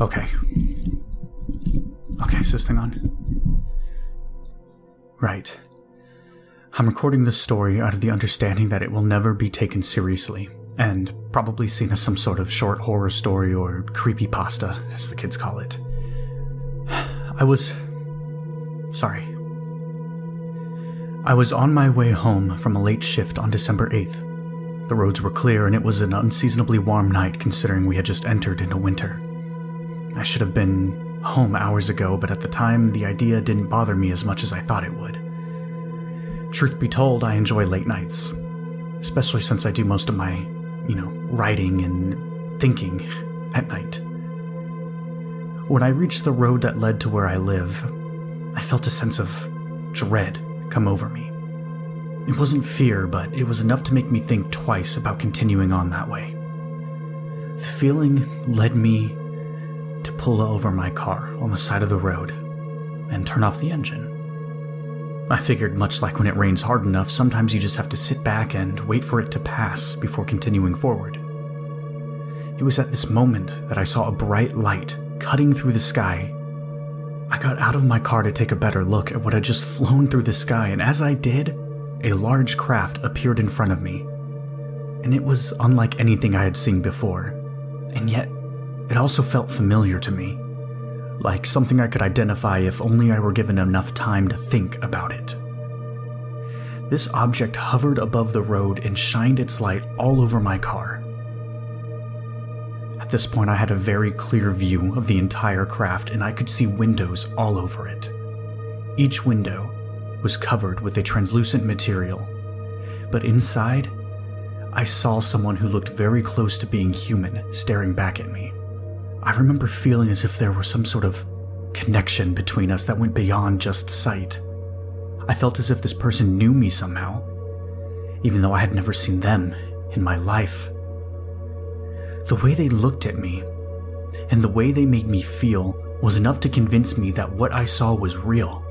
Okay. Okay, is this thing on? Right. I'm recording this story out of the understanding that it will never be taken seriously, and probably seen as some sort of short horror story or creepypasta, as the kids call it. I was on my way home from a late shift on December 8th. The roads were clear and it was an unseasonably warm night considering we had just entered into winter. I should have been home hours ago, but at the time, the idea didn't bother me as much as I thought it would. Truth be told, I enjoy late nights, especially since I do most of my, writing and thinking at night. When I reached the road that led to where I live, I felt a sense of dread come over me. It wasn't fear, but it was enough to make me think twice about continuing on that way. The feeling led me to pull over my car on the side of the road and turn off the engine. I figured, much like when it rains hard enough, sometimes you just have to sit back and wait for it to pass before continuing forward. It was at this moment that I saw a bright light cutting through the sky. I got out of my car to take a better look at what had just flown through the sky, and as I did, a large craft appeared in front of me. And it was unlike anything I had seen before, and yet it also felt familiar to me, like something I could identify if only I were given enough time to think about it. This object hovered above the road and shined its light all over my car. At this point, I had a very clear view of the entire craft, and I could see windows all over it. Each window was covered with a translucent material, but inside, I saw someone who looked very close to being human staring back at me. I remember feeling as if there was some sort of connection between us that went beyond just sight. I felt as if this person knew me somehow, even though I had never seen them in my life. The way they looked at me, and the way they made me feel, was enough to convince me that what I saw was real.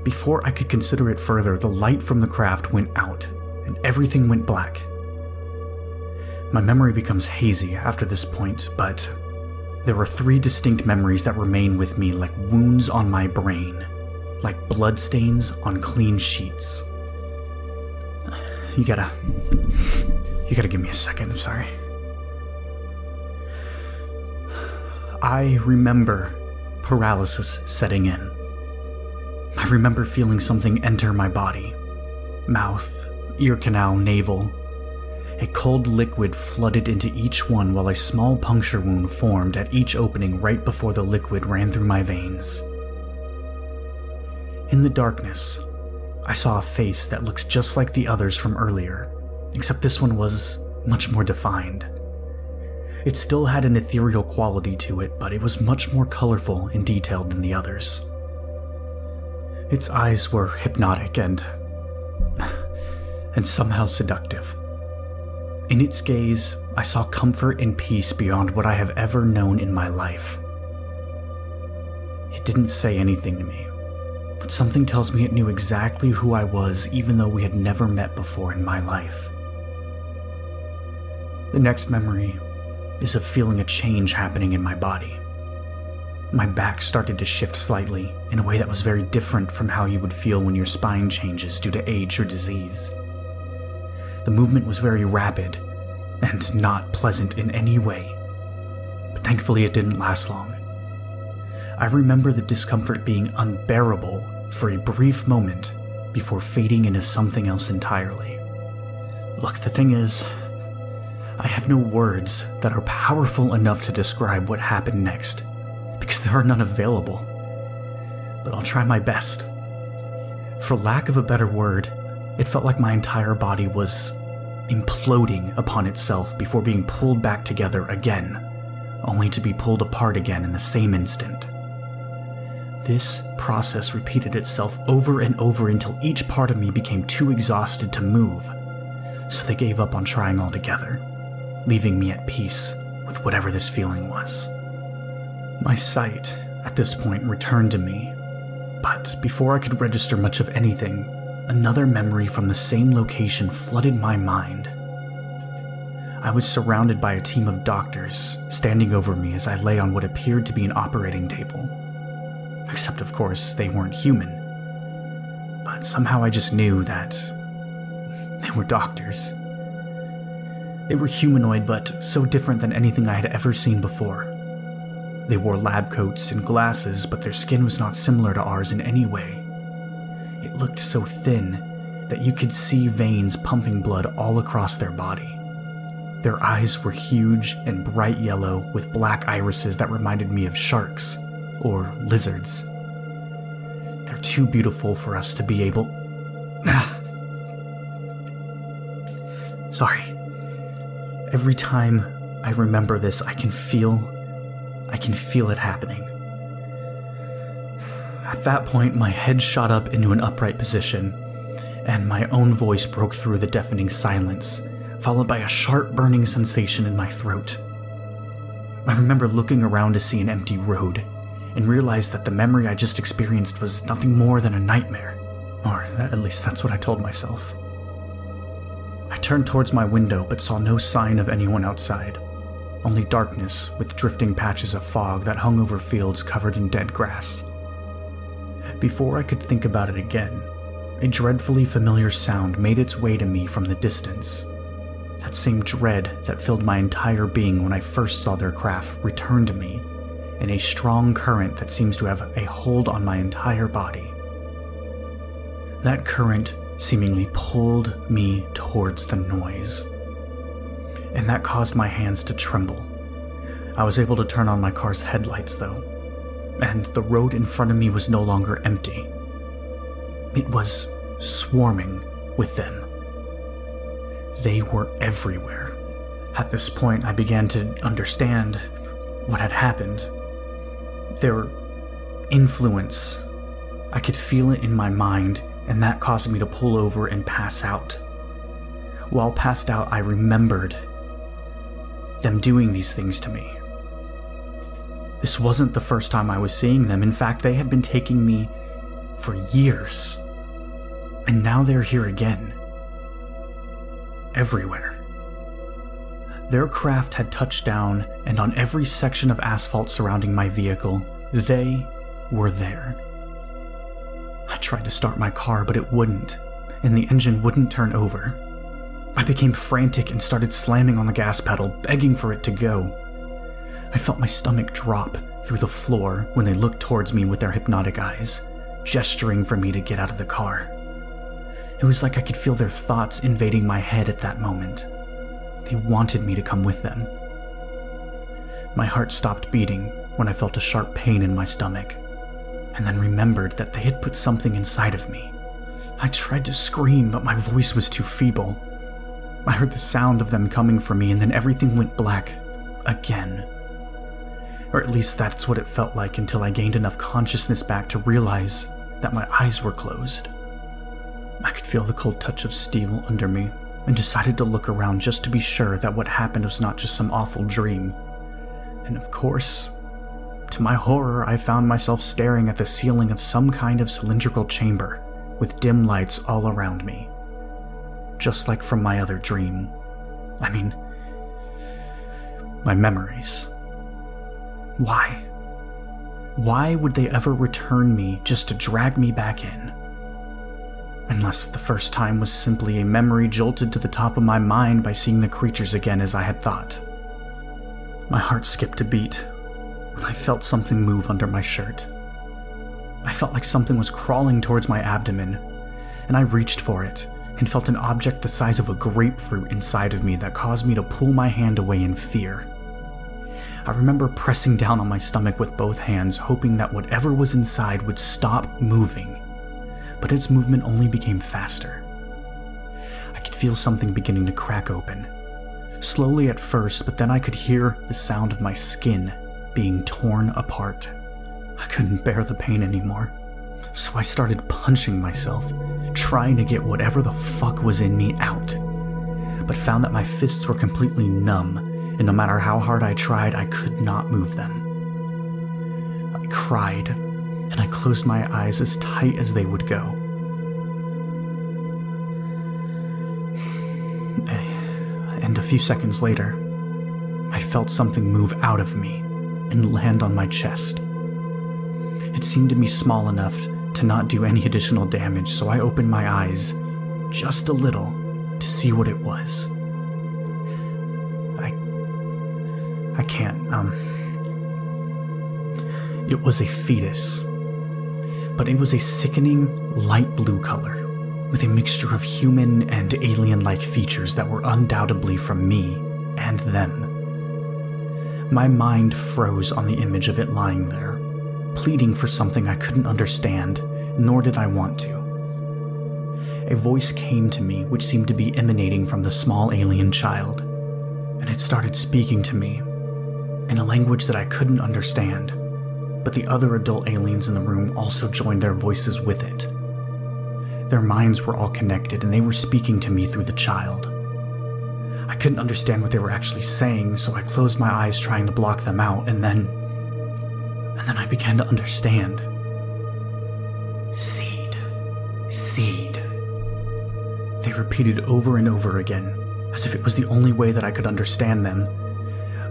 Before I could consider it further, the light from the craft went out, and everything went black. My memory becomes hazy after this point, but there are 3 distinct memories that remain with me like wounds on my brain, like bloodstains on clean sheets. You gotta give me a second, I'm sorry. I remember paralysis setting in. I remember feeling something enter my body. Mouth, ear canal, navel. A cold liquid flooded into each one while a small puncture wound formed at each opening right before the liquid ran through my veins. In the darkness, I saw a face that looked just like the others from earlier, except this one was much more defined. It still had an ethereal quality to it, but it was much more colorful and detailed than the others. Its eyes were hypnotic and somehow seductive. In its gaze, I saw comfort and peace beyond what I have ever known in my life. It didn't say anything to me, but something tells me it knew exactly who I was even though we had never met before in my life. The next memory is of feeling a change happening in my body. My back started to shift slightly in a way that was very different from how you would feel when your spine changes due to age or disease. The movement was very rapid and not pleasant in any way, but thankfully it didn't last long. I remember the discomfort being unbearable for a brief moment before fading into something else entirely. Look, the thing is, I have no words that are powerful enough to describe what happened next, because there are none available. But I'll try my best. For lack of a better word, it felt like my entire body was imploding upon itself before being pulled back together again, only to be pulled apart again in the same instant. This process repeated itself over and over until each part of me became too exhausted to move, so they gave up on trying altogether, leaving me at peace with whatever this feeling was. My sight, at this point, returned to me, but before I could register much of anything, another memory from the same location flooded my mind. I was surrounded by a team of doctors standing over me as I lay on what appeared to be an operating table. Except, of course, they weren't human. But somehow I just knew that they were doctors. They were humanoid, but so different than anything I had ever seen before. They wore lab coats and glasses, but their skin was not similar to ours in any way. It looked so thin that you could see veins pumping blood all across their body. Their eyes were huge and bright yellow with black irises that reminded me of sharks or lizards. They're too beautiful for us to be able... Sorry. Every time I remember this, I can feel it happening. At that point, my head shot up into an upright position, and my own voice broke through the deafening silence, followed by a sharp burning sensation in my throat. I remember looking around to see an empty road, and realized that the memory I just experienced was nothing more than a nightmare, or at least that's what I told myself. I turned towards my window but saw no sign of anyone outside, only darkness with drifting patches of fog that hung over fields covered in dead grass. Before I could think about it again, a dreadfully familiar sound made its way to me from the distance. That same dread that filled my entire being when I first saw their craft returned to me, in a strong current that seems to have a hold on my entire body. That current seemingly pulled me towards the noise, and that caused my hands to tremble. I was able to turn on my car's headlights, though, and the road in front of me was no longer empty. It was swarming with them. They were everywhere. At this point, I began to understand what had happened. Their influence. I could feel it in my mind, and that caused me to pull over and pass out. While passed out, I remembered them doing these things to me. This wasn't the first time I was seeing them. In fact, they had been taking me for years. And now they're here again. Everywhere. Their craft had touched down, and on every section of asphalt surrounding my vehicle, they were there. I tried to start my car, but it wouldn't, and the engine wouldn't turn over. I became frantic and started slamming on the gas pedal, begging for it to go. I felt my stomach drop through the floor when they looked towards me with their hypnotic eyes, gesturing for me to get out of the car. It was like I could feel their thoughts invading my head at that moment. They wanted me to come with them. My heart stopped beating when I felt a sharp pain in my stomach, and then remembered that they had put something inside of me. I tried to scream, but my voice was too feeble. I heard the sound of them coming for me, and then everything went black again. Or at least that's what it felt like until I gained enough consciousness back to realize that my eyes were closed. I could feel the cold touch of steel under me, and decided to look around just to be sure that what happened was not just some awful dream. And of course, to my horror, I found myself staring at the ceiling of some kind of cylindrical chamber, with dim lights all around me. Just like from my other dream. I mean, my memories. Why? Why would they ever return me just to drag me back in? Unless the first time was simply a memory jolted to the top of my mind by seeing the creatures again as I had thought. My heart skipped a beat when I felt something move under my shirt. I felt like something was crawling towards my abdomen, and I reached for it and felt an object the size of a grapefruit inside of me that caused me to pull my hand away in fear. I remember pressing down on my stomach with both hands, hoping that whatever was inside would stop moving, but its movement only became faster. I could feel something beginning to crack open, slowly at first, but then I could hear the sound of my skin being torn apart. I couldn't bear the pain anymore, so I started punching myself, trying to get whatever the fuck was in me out, but found that my fists were completely numb, and no matter how hard I tried, I could not move them. I cried, and I closed my eyes as tight as they would go. and a few seconds later, I felt something move out of me and land on my chest. It seemed to be small enough to not do any additional damage, so I opened my eyes just a little to see what it was. I can't, It was a fetus, but it was a sickening light blue color, with a mixture of human and alien-like features that were undoubtedly from me and them. My mind froze on the image of it lying there, pleading for something I couldn't understand, nor did I want to. A voice came to me which seemed to be emanating from the small alien child, and it started speaking to me in a language that I couldn't understand, but the other adult aliens in the room also joined their voices with it. Their minds were all connected, and they were speaking to me through the child. I couldn't understand what they were actually saying, so I closed my eyes trying to block them out, and then I began to understand. Seed. Seed. They repeated over and over again, as if it was the only way that I could understand them,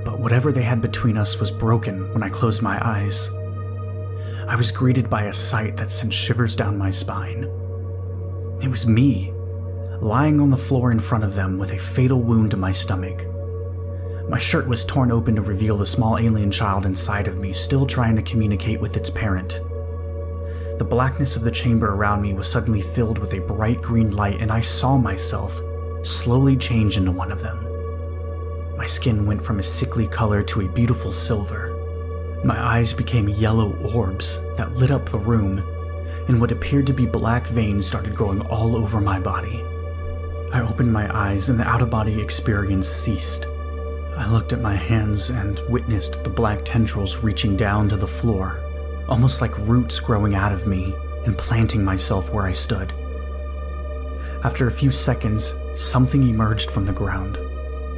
but whatever they had between us was broken when I closed my eyes. I was greeted by a sight that sent shivers down my spine. It was me, lying on the floor in front of them with a fatal wound to my stomach. My shirt was torn open to reveal the small alien child inside of me, still trying to communicate with its parent. The blackness of the chamber around me was suddenly filled with a bright green light, and I saw myself slowly change into one of them. My skin went from a sickly color to a beautiful silver. My eyes became yellow orbs that lit up the room, and what appeared to be black veins started growing all over my body. I opened my eyes and the out-of-body experience ceased. I looked at my hands and witnessed the black tendrils reaching down to the floor, almost like roots growing out of me and planting myself where I stood. After a few seconds, something emerged from the ground.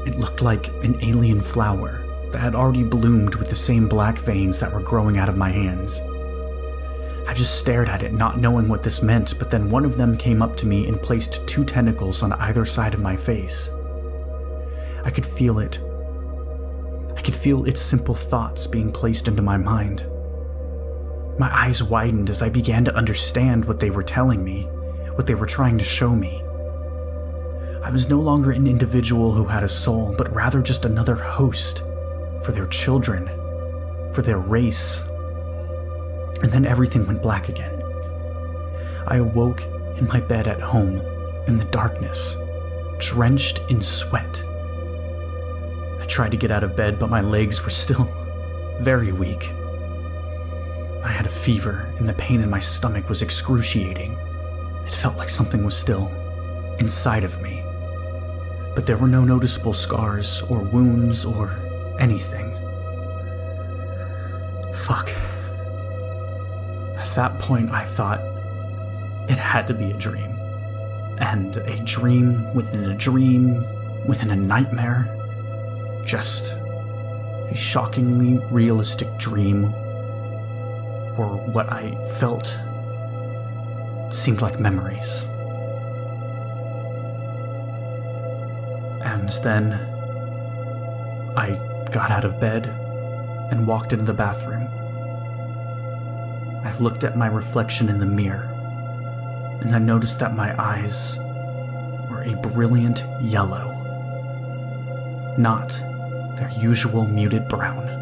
It looked like an alien flower that had already bloomed with the same black veins that were growing out of my hands. I just stared at it, not knowing what this meant, but then one of them came up to me and placed 2 tentacles on either side of my face. I could feel it. I could feel its simple thoughts being placed into my mind. My eyes widened as I began to understand what they were telling me, what they were trying to show me. I was no longer an individual who had a soul, but rather just another host for their children, for their race. And then everything went black again. I awoke in my bed at home in the darkness, drenched in sweat. I tried to get out of bed, but my legs were still very weak. I had a fever, and the pain in my stomach was excruciating. It felt like something was still inside of me. But there were no noticeable scars or wounds or anything. Fuck. At that point, I thought it had to be a dream. And a dream within a dream within a nightmare. Just a shockingly realistic dream, or what I felt seemed like memories. And then I got out of bed and walked into the bathroom. I looked at my reflection in the mirror, and I noticed that my eyes were a brilliant yellow, not their usual muted brown.